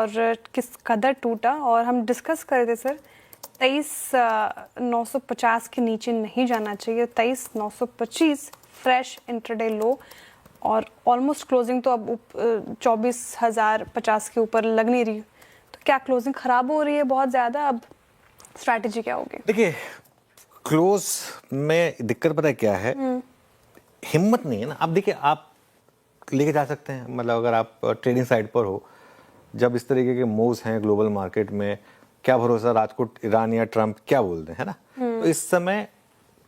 और किस कदर टूटा, और हम डिस्कस कर रहे थे सर 23,950 के नीचे नहीं जाना चाहिए, 23,925 फ्रेश इंट्राडे लो, और ऑलमोस्ट क्लोजिंग तो अब 24,050 के ऊपर लग नहीं रही, तो क्या क्लोजिंग खराब हो रही है बहुत ज़्यादा? अब स्ट्रैटेजी क्या होगी? देखिए, क्लोज में दिक्कत पता है क्या है, हिम्मत नहीं है ना। अब देखिए, आप लेके जा सकते हैं, मतलब अगर आप ट्रेडिंग साइड पर हो, जब इस तरीके के मूव्स हैं ग्लोबल मार्केट में, क्या भरोसा रात को ईरान या ट्रम्प क्या बोल दें, है ना। तो इस समय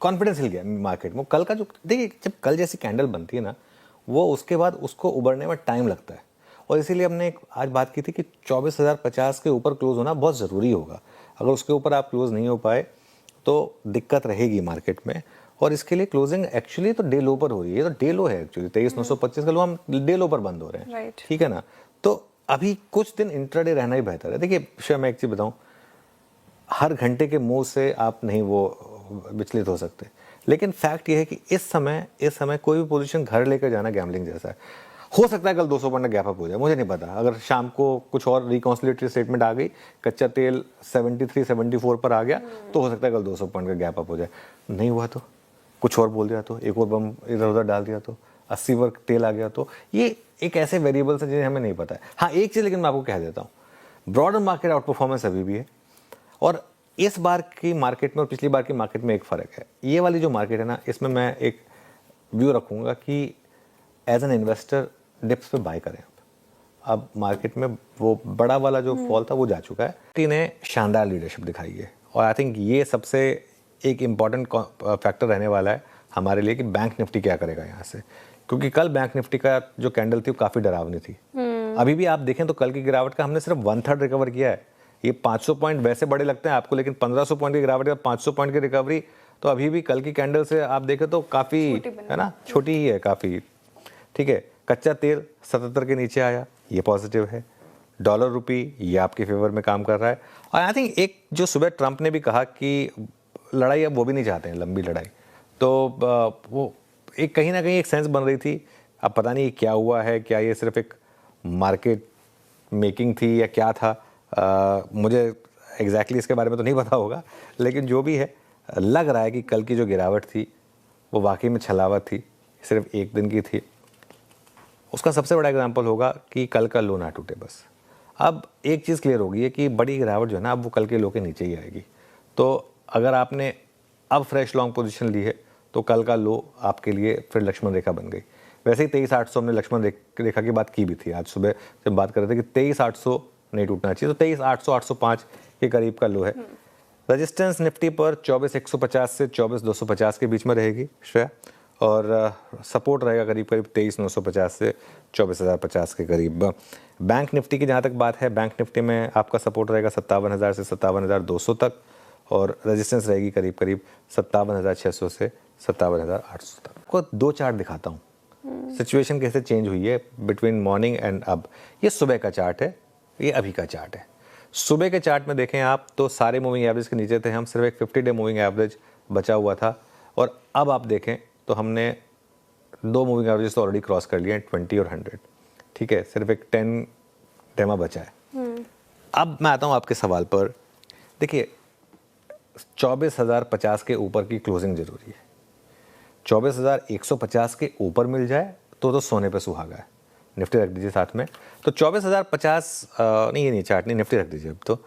कॉन्फिडेंस हिल गया मार्केट में। कल का जो, देखिए जब कल जैसी कैंडल बनती है ना, वो उसके बाद उसको उबरने में टाइम लगता है, और इसीलिए हमने आज बात की थी कि 24,050 के ऊपर क्लोज होना बहुत ज़रूरी होगा। अगर उसके ऊपर आप क्लोज नहीं हो पाए तो दिक्कत रहेगी मार्केट में। और इसके लिए क्लोजिंग एक्चुअली तो डे लो पर हो रही है, तो डे लो है एक्चुअली 23,925 का लो, हम डे लो पर बंद हो रहे हैं, राइट। ठीक है ना। तो अभी कुछ दिन इंट्राडे रहना ही बेहतर है। देखिए शिव, मैं एक चीज़ बताऊँ, हर घंटे के मूव से आप नहीं वो विचलित हो सकते, लेकिन फैक्ट ये है कि इस समय कोई भी पोजीशन घर लेकर जाना गैम्बलिंग जैसा है। हो सकता है कल 200 पॉइंट का गैप अप हो जाए, मुझे नहीं पता। अगर शाम को कुछ और रिकॉन्सिलेटरी स्टेटमेंट आ गई, कच्चा तेल 73-74 पर आ गया, तो हो सकता है कल 200 पॉइंट का गैप अप हो जाए। नहीं हुआ तो कुछ और बोल दिया, तो एक और बम इधर उधर डाल दिया, तो 80 पर तेल आ गया, तो ये एक ऐसे वेरिएबल्स हैं जिन्हें हमें नहीं पता है। हाँ, एक चीज़ लेकिन मैं आपको कह देता हूँ, ब्रॉडर मार्केट आउट परफॉर्मेंस अभी भी है, और इस बार की मार्केट में और पिछली बार की मार्केट में एक फ़र्क है। ये वाली जो मार्केट है ना, इसमें मैं एक व्यू रखूँगा कि एज एन इन्वेस्टर डिप्स पे बाय करें। अब मार्केट में वो बड़ा वाला जो फॉल था वो जा चुका है। इन्हें शानदार लीडरशिप दिखाई है, और आई थिंक ये सबसे एक इम्पॉर्टेंट फैक्टर रहने वाला है हमारे लिए कि बैंक निफ्टी क्या करेगा यहाँ से, क्योंकि कल बैंक निफ्टी का जो कैंडल थी वो काफ़ी डरावनी थी। अभी भी आप देखें तो कल की गिरावट का हमने सिर्फ 1/3 रिकवर किया है। ये 500 पॉइंट वैसे बड़े लगते हैं आपको, लेकिन 1500 पॉइंट की गिरावट या 500 पॉइंट की रिकवरी तो अभी भी कल की कैंडल से आप देखें तो काफ़ी, है ना, छोटी ही है काफ़ी, ठीक है। कच्चा तेल 77 के नीचे आया, ये पॉजिटिव है। डॉलर रुपी ये आपके फेवर में काम कर रहा है। और आई थिंक एक जो सुबह ट्रंप ने भी कहा कि लड़ाई अब वो भी नहीं चाहते हैं, लंबी लड़ाई, तो वो एक कहीं ना कहीं एक सेंस बन रही थी। अब पता नहीं क्या हुआ है, क्या ये सिर्फ एक मार्केट मेकिंग थी या क्या था, मुझे एग्जैक्टली इसके बारे में तो नहीं पता होगा, लेकिन जो भी है, लग रहा है कि कल की जो गिरावट थी वो वाकई में छलावत थी, सिर्फ एक दिन की थी। उसका सबसे बड़ा एग्जांपल होगा कि कल का लो ना टूटे बस। अब एक चीज़ क्लियर होगी है कि बड़ी गिरावट जो है ना, अब वो कल के लो के नीचे ही आएगी। तो अगर आपने अब फ्रेश लॉन्ग पोजीशन ली है तो कल का लो आपके लिए फिर लक्ष्मण रेखा बन गई। वैसे ही 23,800 हमने लक्ष्मण रेखा की बात की भी थी आज सुबह जब बात कर रहे थे कि 23,800 नहीं टूटना चाहिए, तो 23,800 805 के करीब का लो है। रेजिस्टेंस निफ्टी पर 24,150 से 24,250 के बीच में रहेगी श्रेया, और सपोर्ट रहेगा करीब करीब 23,950 से 24,050 के करीब। बैंक निफ्टी की जहाँ तक बात है, बैंक निफ्टी में आपका सपोर्ट रहेगा 57,000 से 57,200 तक, और रेजिस्टेंस रहेगी करीब करीब 57,600 से 57,800 तक। आपको दो चार्ट दिखाता हूँ, सिचुएशन कैसे चेंज हुई है बिटवीन मॉर्निंग एंड अब। ये सुबह का चार्ट है, ये अभी का चार्ट है। सुबह के चार्ट में देखें आप तो सारे मूविंग एवरेज के नीचे थे हम, सिर्फ एक 50 डे मूविंग एवरेज बचा हुआ था। और अब आप देखें तो हमने दो मूविंग एवरेज तो ऑलरेडी क्रॉस कर लिए हैं, 20 और 100, ठीक है। सिर्फ एक 10 डेमा बचा है। अब मैं आता हूँ आपके सवाल पर। देखिए 24,050 के ऊपर की क्लोजिंग जरूरी है। 24,150 के ऊपर मिल जाए तो सोने पे सुहागा है। निफ्टी रख दीजिए साथ में, तो 24,050 नहीं, ये नहीं चार्ट नहीं, निफ्टी रख दीजिए। अब तो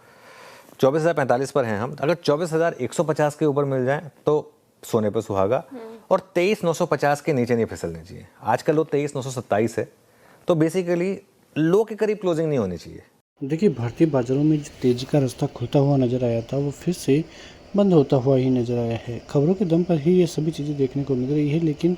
24,045 पर हैं हम। अगर 24,150 के ऊपर मिल जाए तो सोने पे सुहागा, और 23,950 के नीचे नहीं फिसलने चाहिए। आज का लो 23,927 है, तो बेसिकली लो के करीब क्लोजिंग नहीं होनी चाहिए। देखिए, भारतीय बाजारों में जो तेज़ी का रास्ता खुलता हुआ नज़र आया था वो फिर से बंद होता हुआ ही नज़र आया है। खबरों के दम पर ही ये सभी चीज़ें देखने को मिल रही है, लेकिन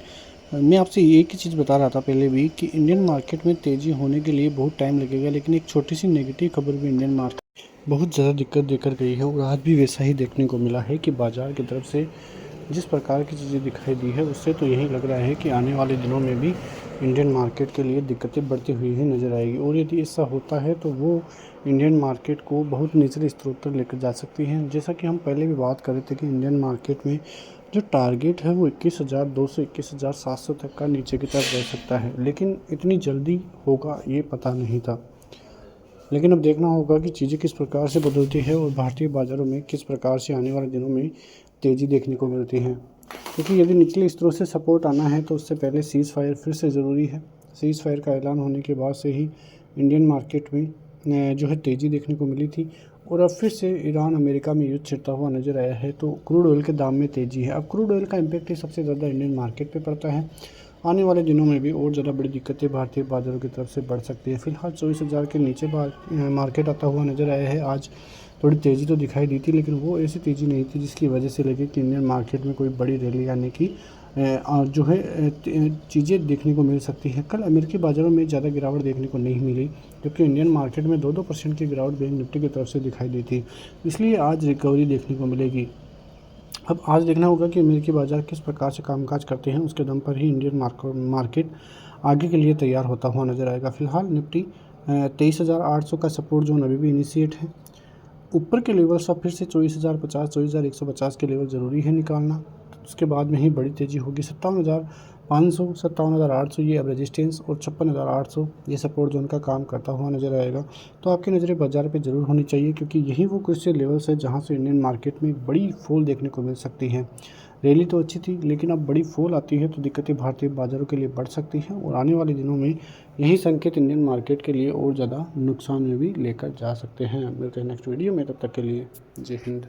मैं आपसे एक ही चीज़ बता रहा था पहले भी कि इंडियन मार्केट में तेज़ी होने के लिए बहुत टाइम लगेगा, लेकिन एक छोटी सी नेगेटिव खबर भी इंडियन मार्केट बहुत ज़्यादा दिक्कत देकर गई है, और आज भी वैसा ही देखने को मिला है कि बाज़ार की तरफ से जिस प्रकार की चीज़ें दिखाई दी है उससे तो यही लग रहा है कि आने वाले दिनों में भी इंडियन मार्केट के लिए दिक्कतें बढ़ती हुई ही नज़र आएगी। और यदि ऐसा होता है तो वो इंडियन मार्केट को बहुत निचले स्तर तक लेकर जा सकती हैं। जैसा कि हम पहले भी बात कर रहे थे कि इंडियन मार्केट में जो टारगेट है वो 21,200 21,700 तक का नीचे की तरफ रह सकता है, लेकिन इतनी जल्दी होगा ये पता नहीं था। लेकिन अब देखना होगा कि चीज़ें किस प्रकार से बदलती है और भारतीय बाज़ारों में किस प्रकार से आने वाले दिनों में तेज़ी देखने को मिलती है। क्योंकि यदि निचले स्तरों से सपोर्ट आना है तो उससे पहले सीज़ फायर फिर से ज़रूरी है। सीज़ फायर का ऐलान होने के बाद से ही इंडियन मार्केट में जो है तेज़ी देखने को मिली थी और अब फिर से ईरान अमेरिका में युद्ध छिड़ता हुआ नज़र आया है तो क्रूड ऑयल के दाम में तेज़ी है। अब क्रूड ऑयल का इम्पैक्ट ही सबसे ज़्यादा इंडियन मार्केट पे पड़ता है। आने वाले दिनों में भी और ज़्यादा बड़ी दिक्कतें भारतीय बाज़ारों की तरफ से बढ़ सकती है। फिलहाल 24,000 के नीचे मार्केट आता हुआ नज़र आया है। आज थोड़ी तेज़ी तो दिखाई दी थी लेकिन वो ऐसी तेज़ी नहीं थी जिसकी वजह से लगे कि इंडियन मार्केट में कोई बड़ी रैली आने की जो है चीज़ें देखने को मिल सकती है। कल अमेरिकी बाज़ारों में ज़्यादा गिरावट देखने को नहीं मिली क्योंकि इंडियन मार्केट में 2% की गिरावट बैंक निफ्टी की तरफ से दिखाई दी थी, इसलिए आज रिकवरी देखने को मिलेगी। अब आज देखना होगा कि अमेरिकी बाज़ार किस प्रकार से कामकाज करते हैं, उसके दम पर ही इंडियन मार्केट आगे के लिए तैयार होता हुआ नज़र आएगा। फिलहाल निफ्टी 23,800 का सपोर्ट जोन अभी भी इनिशिएट है। ऊपर के लेवल्स अब फिर से 24,050 24,150 के लेवल ज़रूरी है निकालना, उसके बाद में ही बड़ी तेज़ी होगी। 57,500 57,800 ये अब रेजिस्टेंस और 56,800 ये सपोर्ट जोन का काम करता हुआ नज़र आएगा। तो आपकी नज़रें बाज़ार पे ज़रूर होनी चाहिए क्योंकि यही वो कुछ से लेवल्स है जहाँ से इंडियन मार्केट में बड़ी फॉल देखने को मिल सकती है। रैली तो अच्छी थी लेकिन अब बड़ी फॉल आती है तो दिक्कतें भारतीय बाज़ारों के लिए बढ़ सकती हैं और आने वाले दिनों में यही संकेत इंडियन मार्केट के लिए और ज़्यादा नुकसान में भी लेकर जा सकते हैं। मिलते हैं नेक्स्ट वीडियो में, तब तक के लिए जय हिंद।